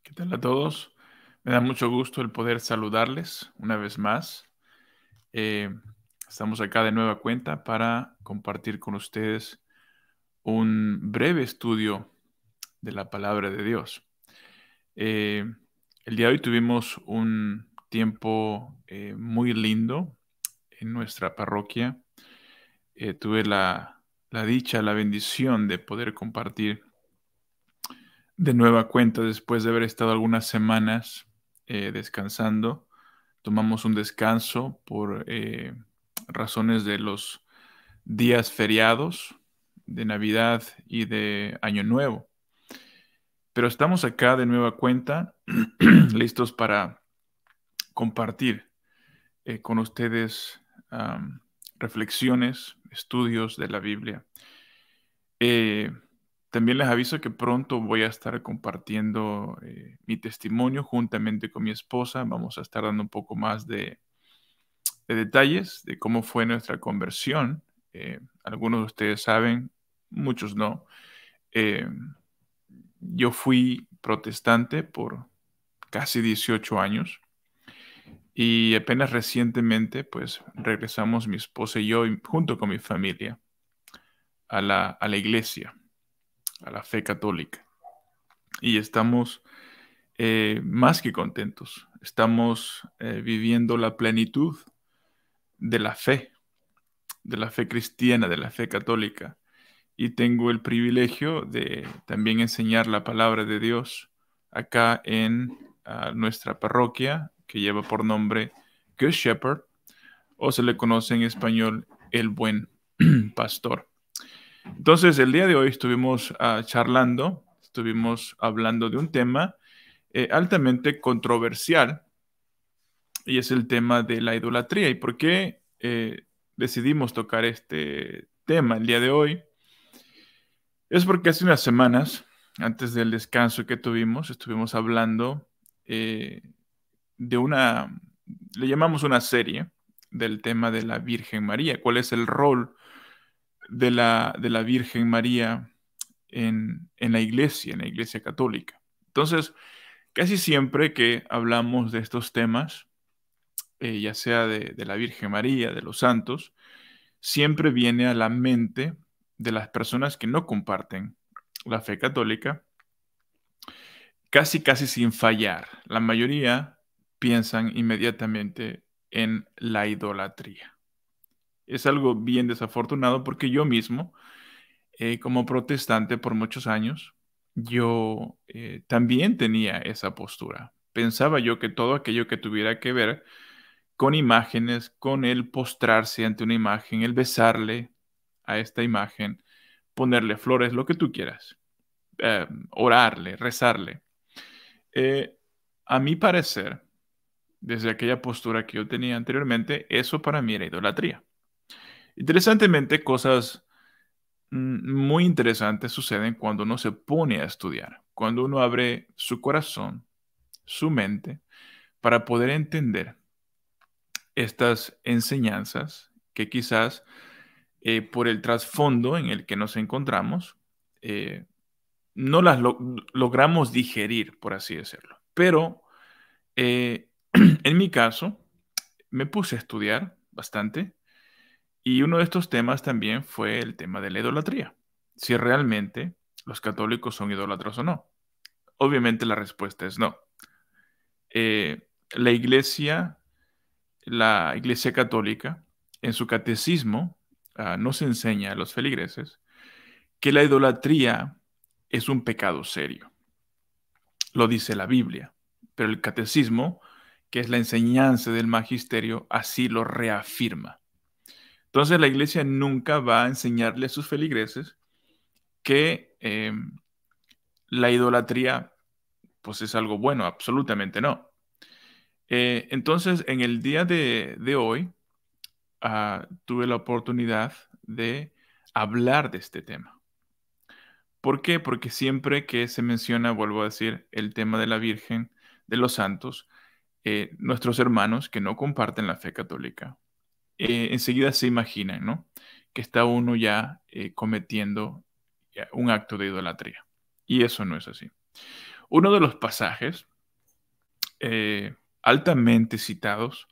¿Qué tal a todos? Me da mucho gusto el poder saludarles una vez más. Eh, Estamos acá de nueva cuenta para compartir con ustedes un breve estudio de la palabra de Dios. Eh, el día de hoy tuvimos un tiempo muy lindo en nuestra parroquia. Tuve la dicha, la bendición de poder compartir de nueva cuenta después de haber estado algunas semanas descansando. Tomamos un descanso por razones de los días feriados de Navidad y de Año Nuevo. Pero estamos acá de nueva cuenta, listos para compartir con ustedes reflexiones, estudios de la Biblia. Eh, También les aviso que pronto voy a estar compartiendo mi testimonio juntamente con mi esposa. Vamos a estar dando un poco más de detalles de cómo fue nuestra conversión. Algunos de ustedes saben, muchos no. Eh, yo fui protestante por casi 18 años y apenas recientemente pues regresamos mi esposa y yo junto con mi familia a la iglesia, a la fe católica. Y estamos más que contentos. Estamos viviendo la plenitud de la fe cristiana, de la fe católica. Y tengo el privilegio de también enseñar la palabra de Dios acá en nuestra parroquia, que lleva por nombre Good Shepherd, o se le conoce en español el Buen Pastor. Entonces, el día de hoy estuvimos charlando, estuvimos hablando de un tema altamente controversial, y es el tema de la idolatría. ¿Y por qué decidimos tocar este tema el día de hoy? Es porque hace unas semanas, antes del descanso que tuvimos, estuvimos hablando eh, de le llamamos una serie del tema de la Virgen María. ¿Cuál es el rol de la Virgen María en la iglesia católica? Entonces, casi siempre que hablamos de estos temas, ya sea de la Virgen María, de los santos, siempre viene a la mente de las personas que no comparten la fe católica, casi sin fallar. La mayoría piensan inmediatamente en la idolatría. Es algo bien desafortunado porque yo mismo, como protestante por muchos años, yo también tenía esa postura. Pensaba yo que todo aquello que tuviera que ver con imágenes, con el postrarse ante una imagen, el besarle a esta imagen, ponerle flores, lo que tú quieras, orarle, rezarle. Eh, a mi parecer, desde aquella postura que yo tenía anteriormente, eso para mí era idolatría. Interesantemente, cosas muy interesantes suceden cuando uno se pone a estudiar, cuando uno abre su corazón, su mente, para poder entender estas enseñanzas que quizás por el trasfondo en el que nos encontramos, eh, no las logramos digerir, por así decirlo. Pero en mi caso, me puse a estudiar bastante y uno de estos temas también fue el tema de la idolatría. Si realmente los católicos son idólatras o no. Obviamente la respuesta es no. Eh, la iglesia, la iglesia católica, en su catecismo, nos enseña a los feligreses que la idolatría es un pecado serio. Lo dice la Biblia, pero el catecismo, que es la enseñanza del magisterio, así lo reafirma. Entonces la iglesia nunca va a enseñarle a sus feligreses que la idolatría pues es algo bueno, absolutamente no. Entonces en el día de hoy tuve la oportunidad de hablar de este tema. ¿Por qué? Porque siempre que se menciona, vuelvo a decir, el tema de la Virgen, de los santos, nuestros hermanos que no comparten la fe católica, enseguida se imaginan, ¿no? Que está uno ya cometiendo un acto de idolatría. Y eso no es así. Uno de los pasajes altamente citados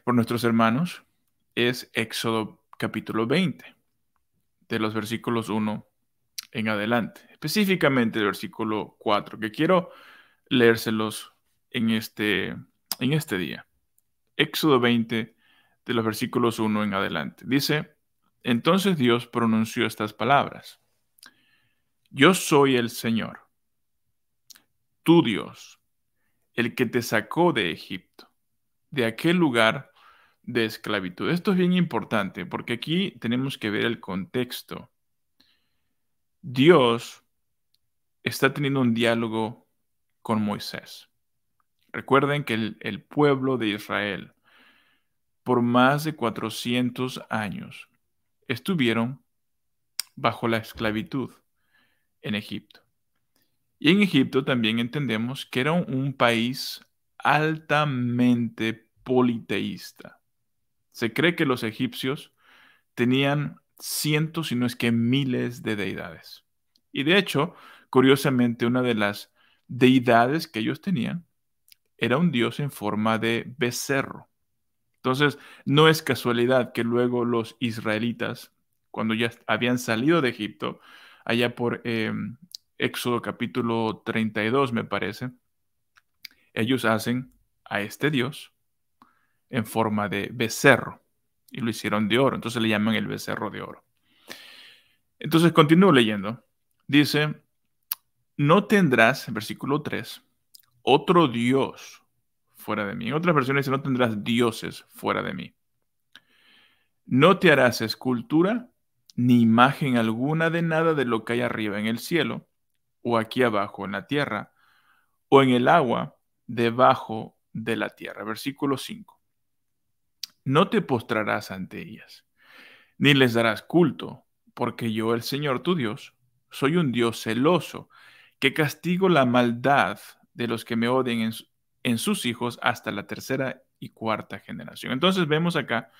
por nuestros hermanos es Éxodo capítulo 20, de los versículos 1 en adelante, específicamente el versículo 4, que quiero leérselos en este día. Éxodo 20, de los versículos 1 en adelante. Dice, entonces Dios pronunció estas palabras. Yo soy el Señor, tu Dios, el que te sacó de Egipto, de aquel lugar de esclavitud. Esto es bien importante porque aquí tenemos que ver el contexto. Dios está teniendo un diálogo con Moisés. Recuerden que el pueblo de Israel por más de 400 años estuvieron bajo la esclavitud en Egipto. Y en Egipto también entendemos que era un país altamente politeísta. Se cree que los egipcios tenían cientos, si no es que miles de deidades. Y de hecho, curiosamente, una de las deidades que ellos tenían era un dios en forma de becerro. Entonces, no es casualidad que luego los israelitas, cuando ya habían salido de Egipto, allá por Éxodo capítulo 32, me parece, ellos hacen a este dios en forma de becerro y lo hicieron de oro. Entonces le llaman el becerro de oro. Entonces continúo leyendo. Dice, no tendrás, versículo 3, otro Dios fuera de mí. En otras versiones dice, no tendrás dioses fuera de mí. No te harás escultura ni imagen alguna de nada de lo que hay arriba en el cielo, o aquí abajo en la tierra, o en el agua debajo de la tierra. Versículo 5. No te postrarás ante ellas, ni les darás culto, porque yo, el Señor tu Dios, soy un Dios celoso, que castigo la maldad de los que me odien en sus hijos hasta la tercera y cuarta generación. Entonces vemos acá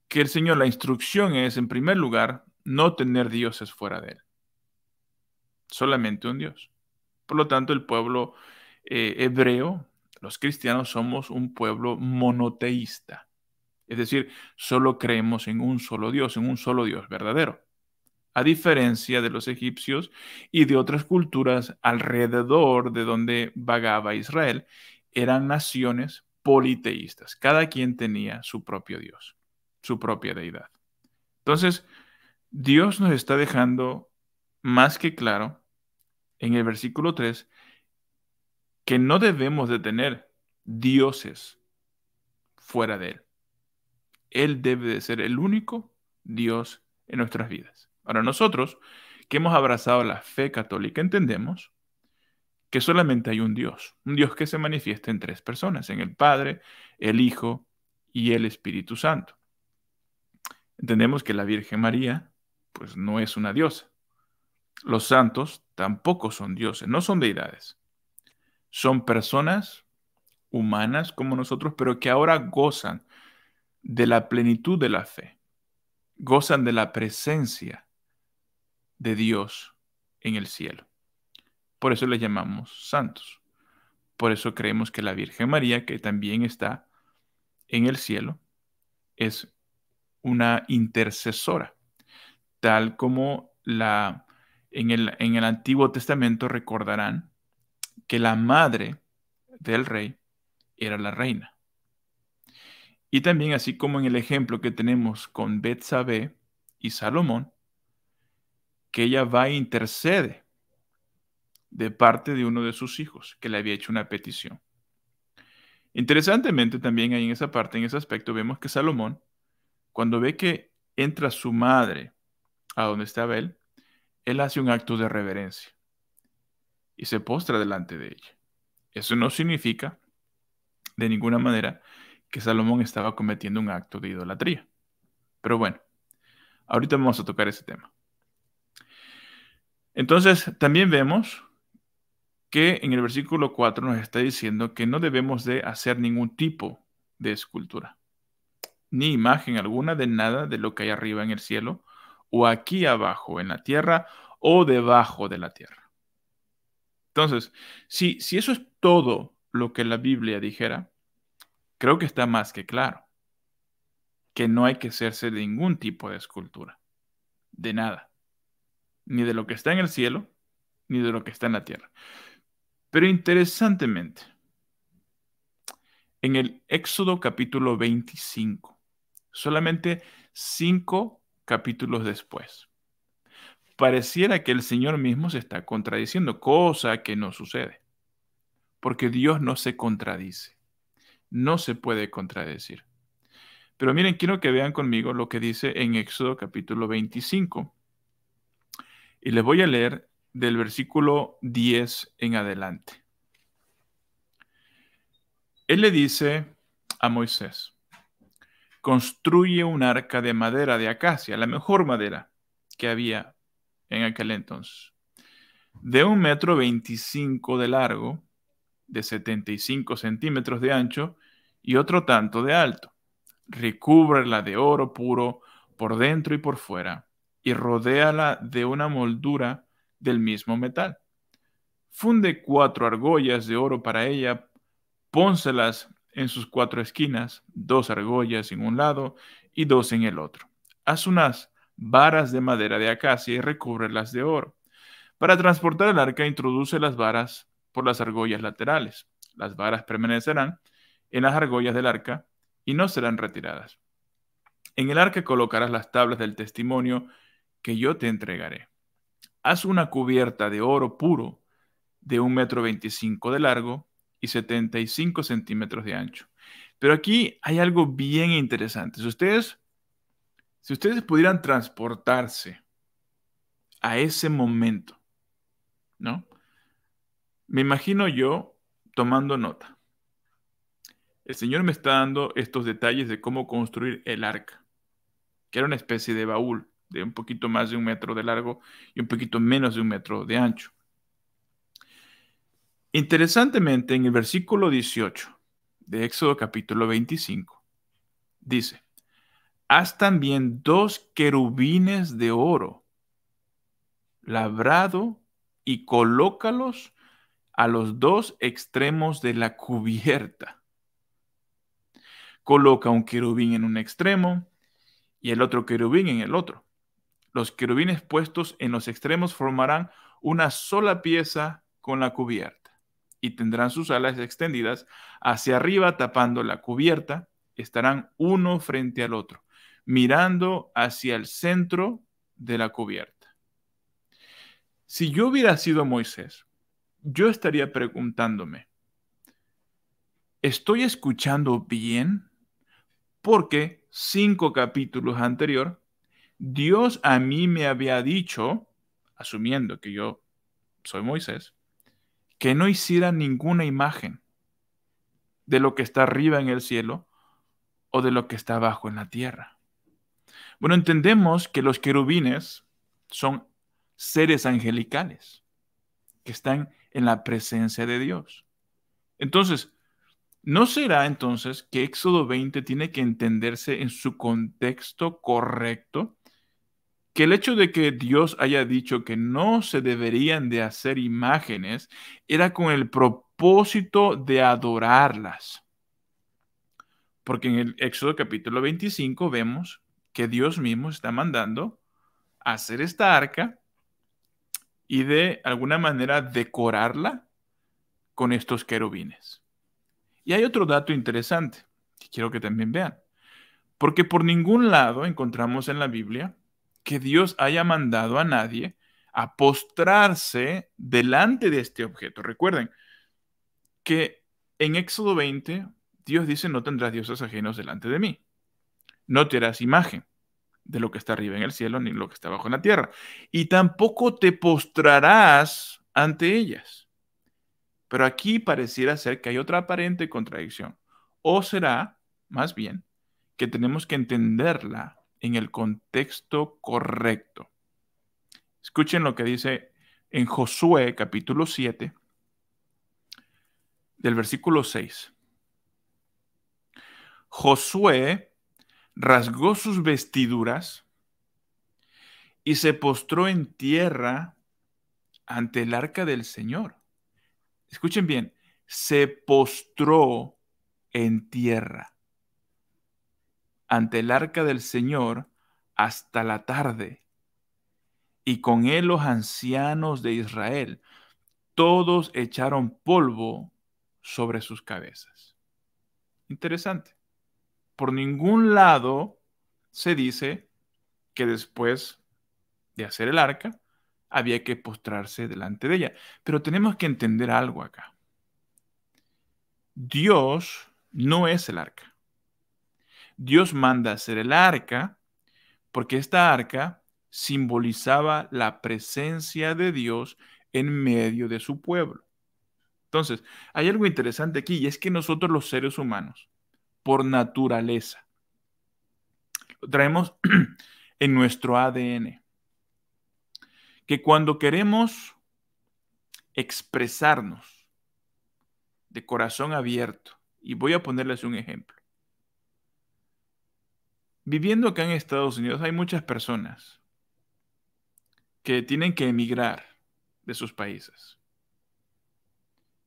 que el Señor, la instrucción es, en primer lugar, no tener dioses fuera de él, solamente un Dios. Por lo tanto, el pueblo hebreo, los cristianos, somos un pueblo monoteísta. Es decir, solo creemos en un solo Dios verdadero. A diferencia de los egipcios y de otras culturas alrededor de donde vagaba Israel, eran naciones politeístas. Cada quien tenía su propio Dios, su propia deidad. Entonces, Dios nos está dejando más que claro en el versículo 3 que no debemos de tener dioses fuera de Él. Él debe de ser el único Dios en nuestras vidas. Ahora nosotros, que hemos abrazado la fe católica, entendemos que solamente hay un Dios que se manifiesta en tres personas, en el Padre, el Hijo y el Espíritu Santo. Entendemos que la Virgen María, pues no es una diosa. Los santos tampoco son dioses, no son deidades. Son personas humanas como nosotros, pero que ahora gozan de la plenitud de la fe, gozan de la presencia de Dios en el cielo. Por eso les llamamos santos. Por eso creemos que la Virgen María, que también está en el cielo, es una intercesora, tal como en el Antiguo Testamento recordarán que la madre del rey era la reina. Y también así como en el ejemplo que tenemos con Betsabé y Salomón, que ella va e intercede de parte de uno de sus hijos que le había hecho una petición. Interesantemente también ahí en esa parte, en ese aspecto, vemos que Salomón, cuando ve que entra su madre a donde estaba él hace un acto de reverencia y se postra delante de ella. Eso no significa de ninguna manera que Salomón estaba cometiendo un acto de idolatría. Pero bueno, ahorita vamos a tocar ese tema. Entonces, también vemos que en el versículo 4 nos está diciendo que no debemos de hacer ningún tipo de escultura, ni imagen alguna de nada de lo que hay arriba en el cielo, o aquí abajo en la tierra, o debajo de la tierra. Entonces, si eso es todo lo que la Biblia dijera, creo que está más que claro que no hay que hacerse de ningún tipo de escultura, de nada, ni de lo que está en el cielo, ni de lo que está en la tierra. Pero interesantemente, en el Éxodo capítulo 25, solamente 5 capítulos después, pareciera que el Señor mismo se está contradiciendo, cosa que no sucede, porque Dios no se contradice, no se puede contradecir. Pero miren, quiero que vean conmigo lo que dice en Éxodo capítulo 25. Y les voy a leer del versículo 10 en adelante. Él le dice a Moisés, construye un arca de madera de acacia, la mejor madera que había en aquel entonces, de 1,25 m de largo, de 75 centímetros de ancho y otro tanto de alto. Recúbrela de oro puro por dentro y por fuera, y rodéala de una moldura del mismo metal. Funde 4 argollas de oro para ella, pónselas en sus 4 esquinas, 2 argollas en un lado y 2 en el otro. Haz unas varas de madera de acacia y recúbrelas de oro. Para transportar el arca, introduce las varas por las argollas laterales. Las varas permanecerán en las argollas del arca y no serán retiradas. En el arca colocarás las tablas del testimonio que yo te entregaré. Haz una cubierta de oro puro de 1,25 m de largo y 75 centímetros de ancho. Pero aquí hay algo bien interesante. Si ustedes pudieran transportarse a ese momento, ¿no? Me imagino yo tomando nota. El Señor me está dando estos detalles de cómo construir el arca, que era una especie de baúl de un poquito más de 1 metro de largo y un poquito menos de 1 metro de ancho. Interesantemente, en el versículo 18 de Éxodo capítulo 25, dice, haz también 2 querubines de oro labrado y colócalos a los 2 extremos de la cubierta. Coloca un querubín en un extremo y el otro querubín en el otro. Los querubines puestos en los extremos formarán una sola pieza con la cubierta y tendrán sus alas extendidas hacia arriba tapando la cubierta. Estarán uno frente al otro, mirando hacia el centro de la cubierta. Si yo hubiera sido Moisés, yo estaría preguntándome, ¿estoy escuchando bien? Porque 5 capítulos anterior, Dios a mí me había dicho, asumiendo que yo soy Moisés, que no hiciera ninguna imagen de lo que está arriba en el cielo o de lo que está abajo en la tierra. Bueno, entendemos que los querubines son seres angelicales que están en la presencia de Dios. Entonces, ¿no será entonces que Éxodo 20 tiene que entenderse en su contexto correcto? Que el hecho de que Dios haya dicho que no se deberían de hacer imágenes era con el propósito de adorarlas. Porque en el Éxodo capítulo 25 vemos que Dios mismo está mandando a hacer esta arca y de alguna manera decorarla con estos querubines. Y hay otro dato interesante que quiero que también vean. Porque por ningún lado encontramos en la Biblia que Dios haya mandado a nadie a postrarse delante de este objeto. Recuerden que en Éxodo 20, Dios dice, no tendrás dioses ajenos delante de mí. No te harás imagen de lo que está arriba en el cielo ni lo que está abajo en la tierra. Y tampoco te postrarás ante ellas. Pero aquí pareciera ser que hay otra aparente contradicción. O será, más bien, que tenemos que entenderla en el contexto correcto. Escuchen lo que dice en Josué capítulo 7, del versículo 6. Josué rasgó sus vestiduras y se postró en tierra ante el arca del Señor. escuchen bien, se postró en tierra ante el arca del Señor hasta la tarde, y con él los ancianos de Israel. Todos echaron polvo sobre sus cabezas. Interesante. Por ningún lado se dice que después de hacer el arca había que postrarse delante de ella. Pero tenemos que entender algo acá. Dios no es el arca. Dios manda hacer el arca porque esta arca simbolizaba la presencia de Dios en medio de su pueblo. Entonces, hay algo interesante aquí y es que nosotros los seres humanos, por naturaleza, lo traemos en nuestro ADN, que cuando queremos expresarnos de corazón abierto, y voy a ponerles un ejemplo. Viviendo acá en Estados Unidos hay muchas personas que tienen que emigrar de sus países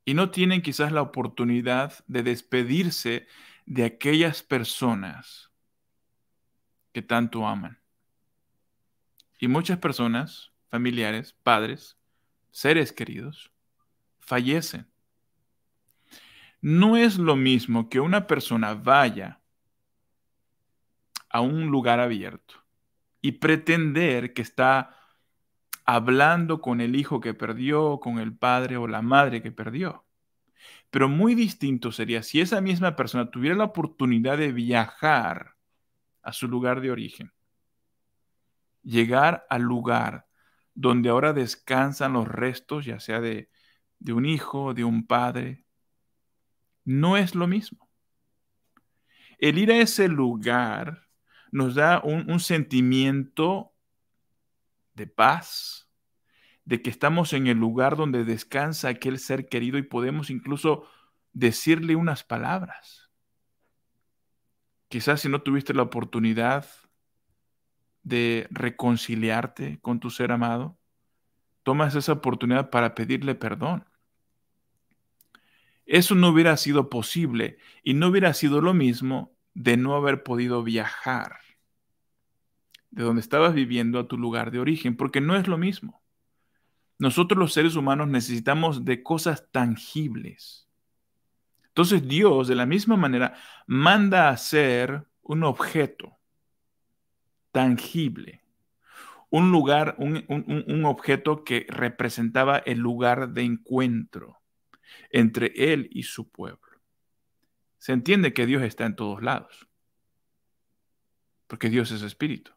y no tienen quizás la oportunidad de despedirse de aquellas personas que tanto aman. Y muchas personas, familiares, padres, seres queridos, fallecen. No es lo mismo que una persona vaya a un lugar abierto y pretender que está hablando con el hijo que perdió, con el padre o la madre que perdió. Pero muy distinto sería si esa misma persona tuviera la oportunidad de viajar a su lugar de origen, llegar al lugar donde ahora descansan los restos, ya sea de un hijo, de un padre. No es lo mismo. El ir a ese lugar nos da un sentimiento de paz, de que estamos en el lugar donde descansa aquel ser querido y podemos incluso decirle unas palabras. Quizás si no tuviste la oportunidad de reconciliarte con tu ser amado, tomas esa oportunidad para pedirle perdón. Eso no hubiera sido posible y no hubiera sido lo mismo de no haber podido viajar de donde estabas viviendo a tu lugar de origen, porque no es lo mismo. Nosotros los seres humanos necesitamos de cosas tangibles. Entonces Dios, de la misma manera, manda a hacer un objeto tangible, un lugar, un objeto que representaba el lugar de encuentro entre Él y su pueblo. Se entiende que Dios está en todos lados, porque Dios es espíritu.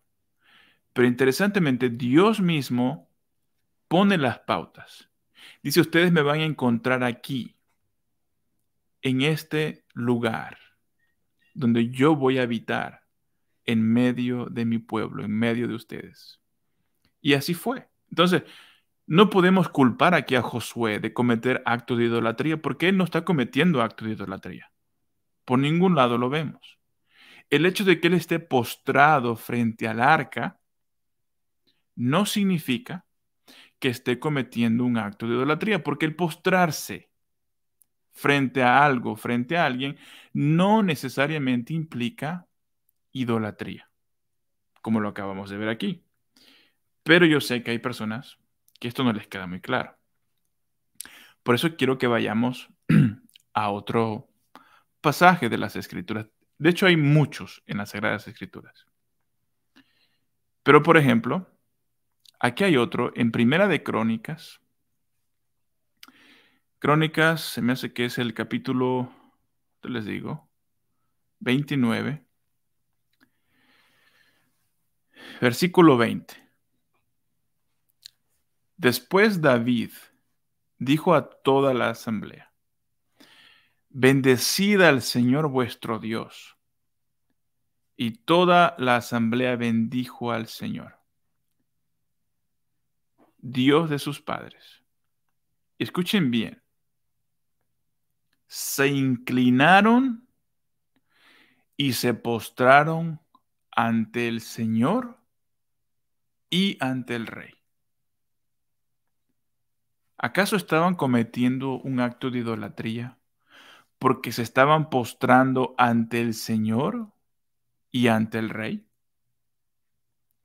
Pero interesantemente, Dios mismo pone las pautas. Dice, ustedes me van a encontrar aquí, en este lugar, donde yo voy a habitar en medio de mi pueblo, en medio de ustedes. Y así fue. Entonces, no podemos culpar aquí a Josué de cometer actos de idolatría porque él no está cometiendo actos de idolatría. Por ningún lado lo vemos. El hecho de que él esté postrado frente al arca no significa que esté cometiendo un acto de idolatría, porque el postrarse frente a algo, frente a alguien, no necesariamente implica idolatría, como lo acabamos de ver aquí. Pero yo sé que hay personas que esto no les queda muy claro. Por eso quiero que vayamos a otro pasaje de las Escrituras. De hecho, hay muchos en las Sagradas Escrituras. Pero, por ejemplo, aquí hay otro en Primera de Crónicas. Crónicas, se me hace que es el capítulo, les digo, 29, versículo 20. Después David dijo a toda la asamblea: bendecid al Señor vuestro Dios. Y toda la asamblea bendijo al Señor, Dios de sus padres. Escuchen bien. Se inclinaron y se postraron ante el Señor y ante el rey. ¿Acaso estaban cometiendo un acto de idolatría porque se estaban postrando ante el Señor y ante el Rey?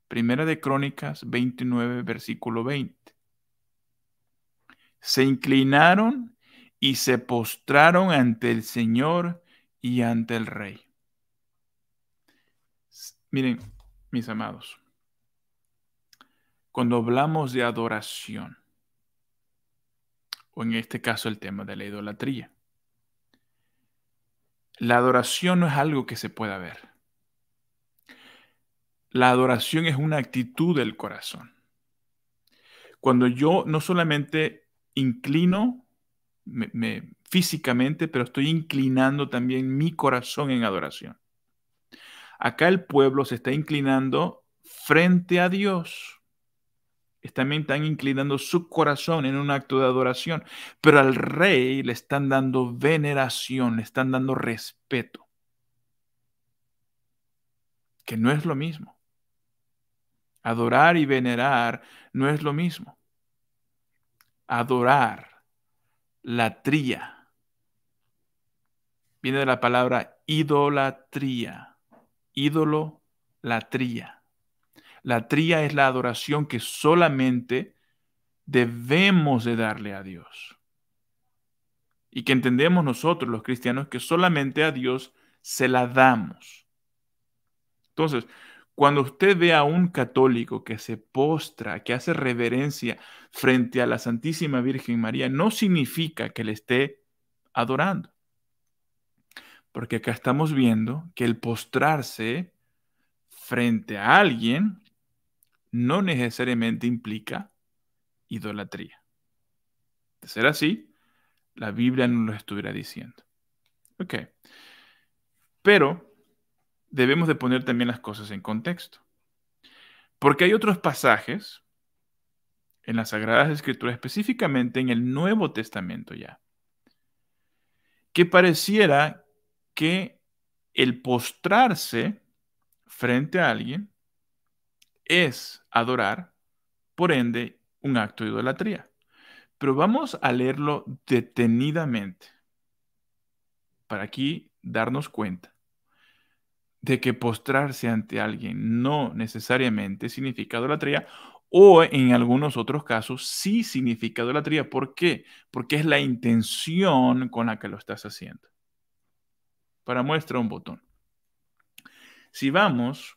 Primera de Crónicas 29, versículo 20. Se inclinaron y se postraron ante el Señor y ante el Rey. Miren, mis amados, cuando hablamos de adoración, o en este caso el tema de la idolatría, la adoración no es algo que se pueda ver. La adoración es una actitud del corazón. Cuando yo no solamente inclino físicamente, pero estoy inclinando también mi corazón en adoración. Acá el pueblo se está inclinando frente a Dios. También están inclinando su corazón en un acto de adoración, pero al rey le están dando veneración, le están dando respeto, que no es lo mismo. Adorar y venerar no es lo mismo. Adorar, latría, viene de la palabra idolatría, ídolo, latría. Latría es la adoración que solamente debemos de darle a Dios. Y que entendemos nosotros los cristianos que solamente a Dios se la damos. Entonces, cuando usted ve a un católico que se postra, que hace reverencia frente a la Santísima Virgen María, no significa que le esté adorando. Porque acá estamos viendo que el postrarse frente a alguien no necesariamente implica idolatría. De ser así, la Biblia no lo estuviera diciendo. Ok. Pero debemos de poner también las cosas en contexto. Porque hay otros pasajes en las Sagradas Escrituras, específicamente en el Nuevo Testamento ya, que pareciera que el postrarse frente a alguien es adorar, por ende, un acto de idolatría. Pero vamos a leerlo detenidamente para aquí darnos cuenta de que postrarse ante alguien no necesariamente significa idolatría, o en algunos otros casos sí significa idolatría. ¿Por qué? Porque es la intención con la que lo estás haciendo. Para muestra un botón. Si vamos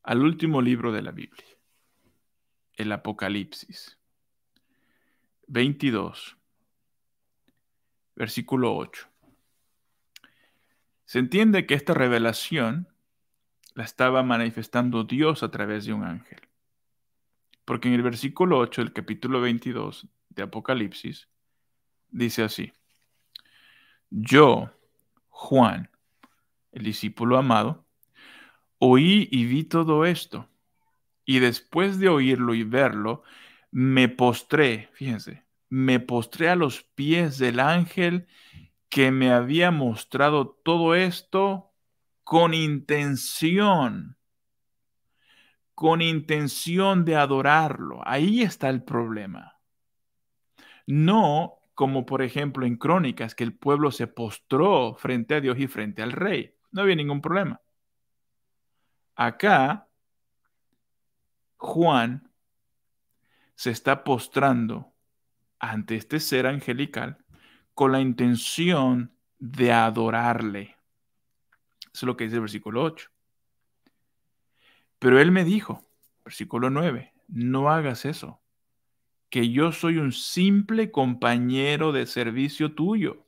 al último libro de la Biblia, el Apocalipsis 22, versículo 8. Se entiende que esta revelación la estaba manifestando Dios a través de un ángel. Porque en el versículo 8 del capítulo 22 de Apocalipsis dice así: Yo, Juan, el discípulo amado, oí y vi todo esto, y después de oírlo y verlo, me postré, fíjense, me postré a los pies del ángel que me había mostrado todo esto con intención de adorarlo. Ahí está el problema. No como por ejemplo en Crónicas, que el pueblo se postró frente a Dios y frente al rey. No había ningún problema. Acá, Juan se está postrando ante este ser angelical con la intención de adorarle. Eso es lo que dice el versículo 8. Pero él me dijo, versículo 9, no hagas eso, que yo soy un simple compañero de servicio tuyo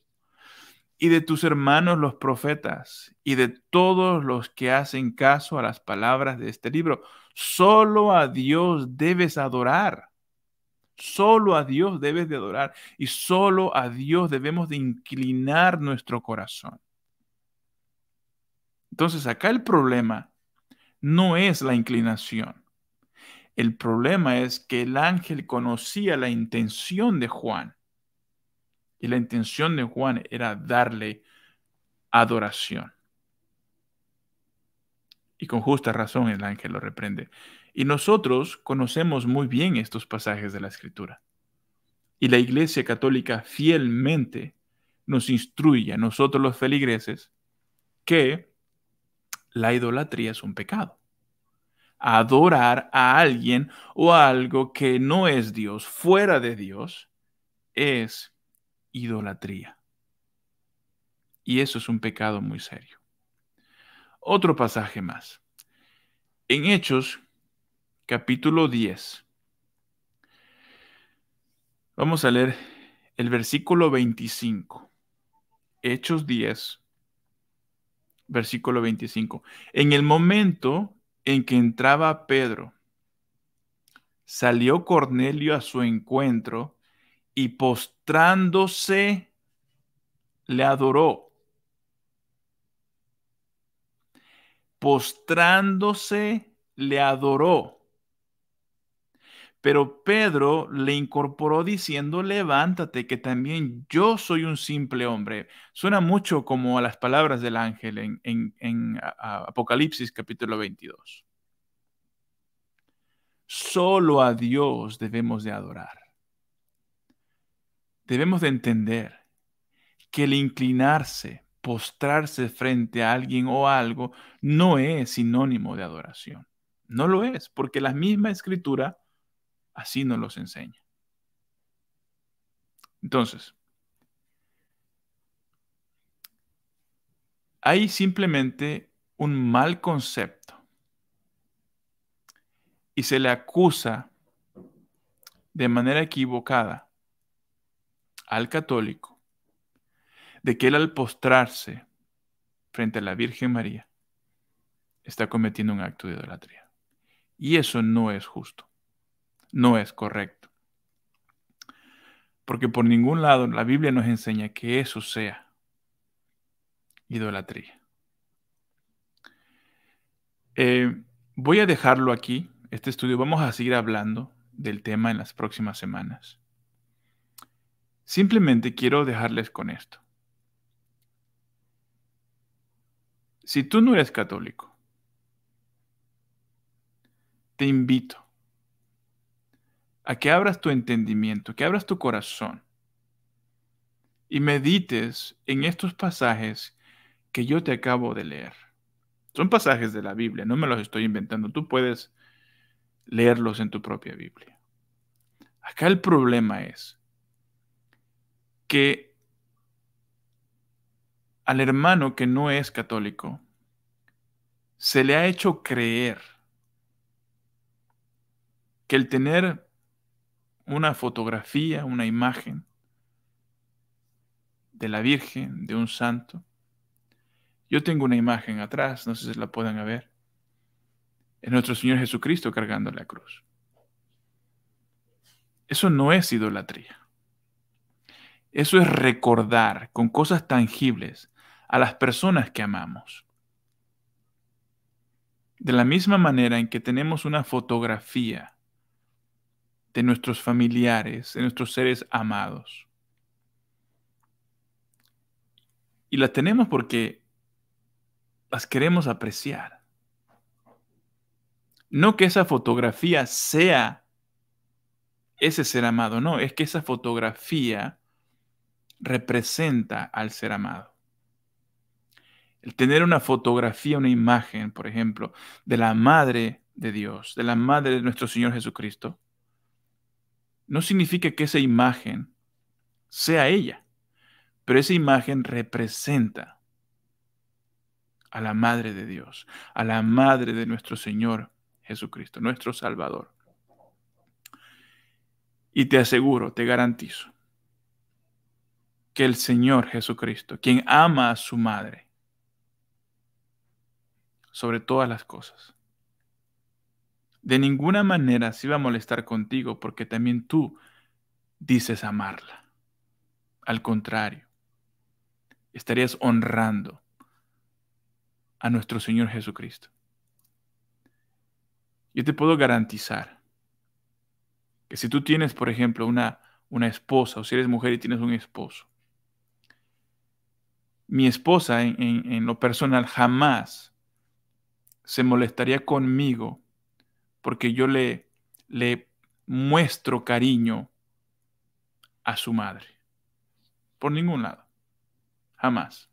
y de tus hermanos los profetas y de todos los que hacen caso a las palabras de este libro. Solo a Dios debes adorar. Solo a Dios debes de adorar y solo a Dios debemos de inclinar nuestro corazón. Entonces acá el problema no es la inclinación. El problema es que el ángel conocía la intención de Juan. Y la intención de Juan era darle adoración. Y con justa razón el ángel lo reprende. Y nosotros conocemos muy bien estos pasajes de la Escritura. Y la Iglesia Católica fielmente nos instruye a nosotros los feligreses que la idolatría es un pecado. Adorar a alguien o a algo que no es Dios, fuera de Dios, es idolatría. Y eso es un pecado muy serio. Otro pasaje más. En Hechos, capítulo 10. Vamos a leer el versículo 25. Hechos 10, versículo 25. En el momento en que entraba Pedro, salió Cornelio a su encuentro y postrándose le adoró. Postrándose le adoró. Pero Pedro le incorporó diciendo, levántate, que también yo soy un simple hombre. Suena mucho como a las palabras del ángel en Apocalipsis capítulo 22. Solo a Dios debemos de adorar. Debemos de entender que el inclinarse, postrarse frente a alguien o algo, no es sinónimo de adoración. No lo es, porque la misma escritura así nos los enseña. Entonces, hay simplemente un mal concepto y se le acusa de manera equivocada al católico de que él al postrarse frente a la Virgen María está cometiendo un acto de idolatría. Y eso no es justo, no es correcto. Porque por ningún lado la Biblia nos enseña que eso sea idolatría. Voy a dejarlo aquí, este estudio. Vamos a seguir hablando del tema en las próximas semanas. Simplemente quiero dejarles con esto. Si tú no eres católico, te invito a que abras tu entendimiento, que abras tu corazón y medites en estos pasajes que yo te acabo de leer. Son pasajes de la Biblia, no me los estoy inventando. Tú puedes leerlos en tu propia Biblia. Acá el problema es que al hermano que no es católico se le ha hecho creer que el tener una fotografía, una imagen de la Virgen, de un santo. Yo tengo una imagen atrás, no sé si la puedan ver. Es nuestro Señor Jesucristo cargando la cruz. Eso no es idolatría. Eso es recordar con cosas tangibles a las personas que amamos. De la misma manera en que tenemos una fotografía de nuestros familiares, de nuestros seres amados. Y la tenemos porque las queremos apreciar. No que esa fotografía sea ese ser amado, no, es que esa fotografía representa al ser amado. El tener una fotografía, una imagen, por ejemplo, de la Madre de Dios, de la Madre de nuestro Señor Jesucristo, no significa que esa imagen sea ella, pero esa imagen representa a la Madre de Dios, a la Madre de nuestro Señor Jesucristo, nuestro Salvador. Y te aseguro, te garantizo, que el Señor Jesucristo, quien ama a su Madre sobre todas las cosas, de ninguna manera se iba a molestar contigo porque también tú dices amarla. Al contrario, estarías honrando a nuestro Señor Jesucristo. Yo te puedo garantizar que si tú tienes, por ejemplo, una esposa, o si eres mujer y tienes un esposo, mi esposa en lo personal jamás se molestaría conmigo porque yo le muestro cariño a su madre. Por ningún lado. Jamás.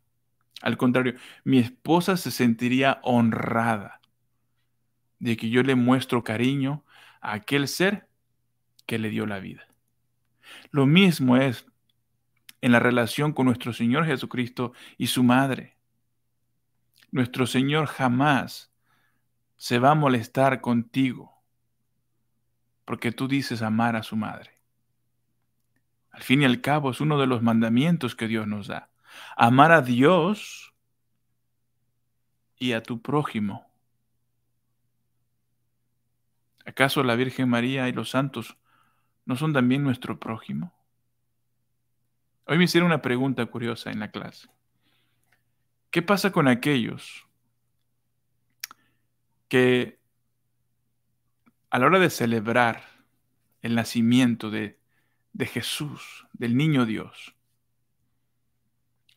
Al contrario, mi esposa se sentiría honrada de que yo le muestro cariño a aquel ser que le dio la vida. Lo mismo es en la relación con nuestro Señor Jesucristo y su madre. Nuestro Señor jamás se va a molestar contigo porque tú dices amar a su madre. Al fin y al cabo es uno de los mandamientos que Dios nos da. Amar a Dios y a tu prójimo. ¿Acaso la Virgen María y los santos no son también nuestro prójimo? Hoy me hicieron una pregunta curiosa en la clase. ¿Qué pasa con aquellos que a la hora de celebrar el nacimiento de Jesús, del niño Dios,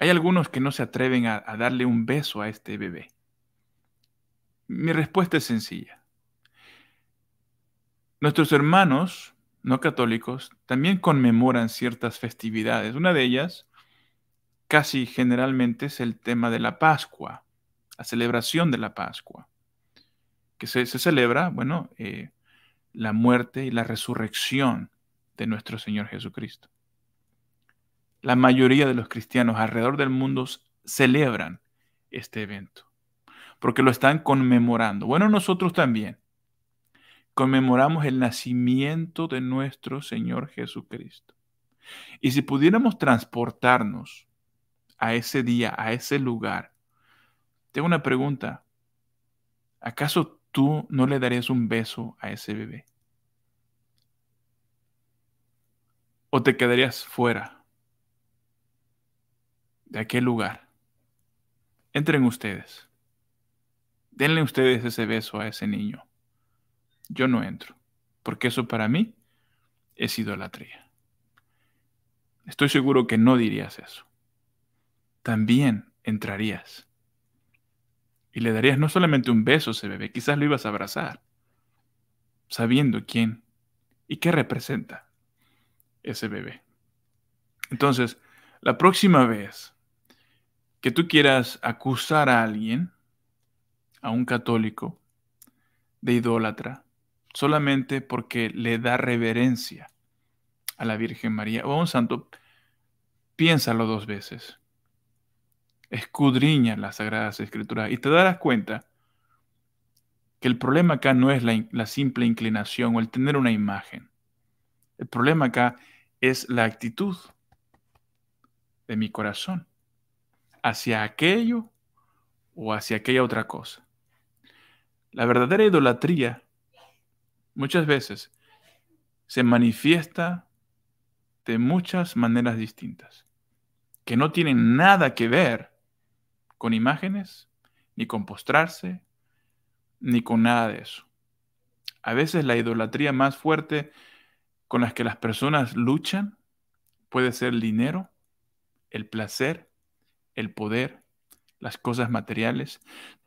hay algunos que no se atreven a darle un beso a este bebé? Mi respuesta es sencilla. Nuestros hermanos no católicos también conmemoran ciertas festividades. Una de ellas, casi generalmente, es el tema de la Pascua, la celebración de la Pascua, que se celebra, la muerte y la resurrección de nuestro Señor Jesucristo. La mayoría de los cristianos alrededor del mundo celebran este evento, porque lo están conmemorando. Bueno, nosotros también conmemoramos el nacimiento de nuestro Señor Jesucristo. Y si pudiéramos transportarnos a ese día, a ese lugar, tengo una pregunta. ¿Acaso tú no le darías un beso a ese bebé? ¿O te quedarías fuera de aquel lugar? Entren ustedes. Denle ustedes ese beso a ese niño. Yo no entro, porque eso para mí es idolatría. Estoy seguro que no dirías eso. También entrarías y le darías no solamente un beso a ese bebé, quizás lo ibas a abrazar, sabiendo quién y qué representa ese bebé. Entonces, la próxima vez que tú quieras acusar a alguien, a un católico, de idólatra, solamente porque le da reverencia a la Virgen María o a un santo, piénsalo 2 veces. Escudriña las Sagradas Escrituras y te darás cuenta que el problema acá no es la simple inclinación o el tener una imagen. El problema acá es la actitud de mi corazón hacia aquello o hacia aquella otra cosa. La verdadera idolatría muchas veces se manifiesta de muchas maneras distintas, que no tienen nada que ver con imágenes, ni con postrarse, ni con nada de eso. A veces la idolatría más fuerte con las que las personas luchan puede ser el dinero, el placer, el poder, las cosas materiales,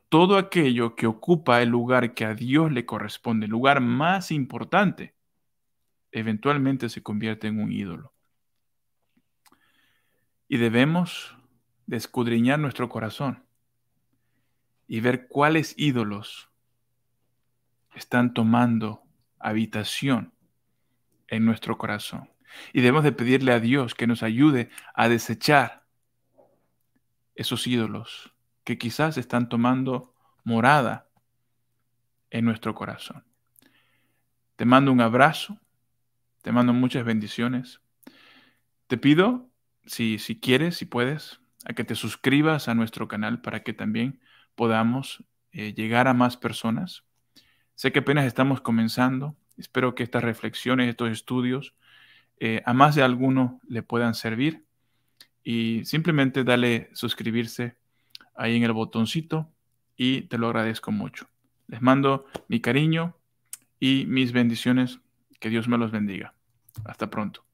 todo aquello que ocupa el lugar que a Dios le corresponde, el lugar más importante, eventualmente se convierte en un ídolo. Y debemos de escudriñar nuestro corazón y ver cuáles ídolos están tomando habitación en nuestro corazón. Y debemos de pedirle a Dios que nos ayude a desechar esos ídolos que quizás están tomando morada en nuestro corazón. Te mando un abrazo, te mando muchas bendiciones. Te pido, si quieres, si puedes, a que te suscribas a nuestro canal para que también podamos llegar a más personas. Sé que apenas estamos comenzando. Espero que estas reflexiones, estos estudios, a más de alguno le puedan servir. Y simplemente dale suscribirse ahí en el botoncito y te lo agradezco mucho. Les mando mi cariño y mis bendiciones. Que Dios me los bendiga. Hasta pronto.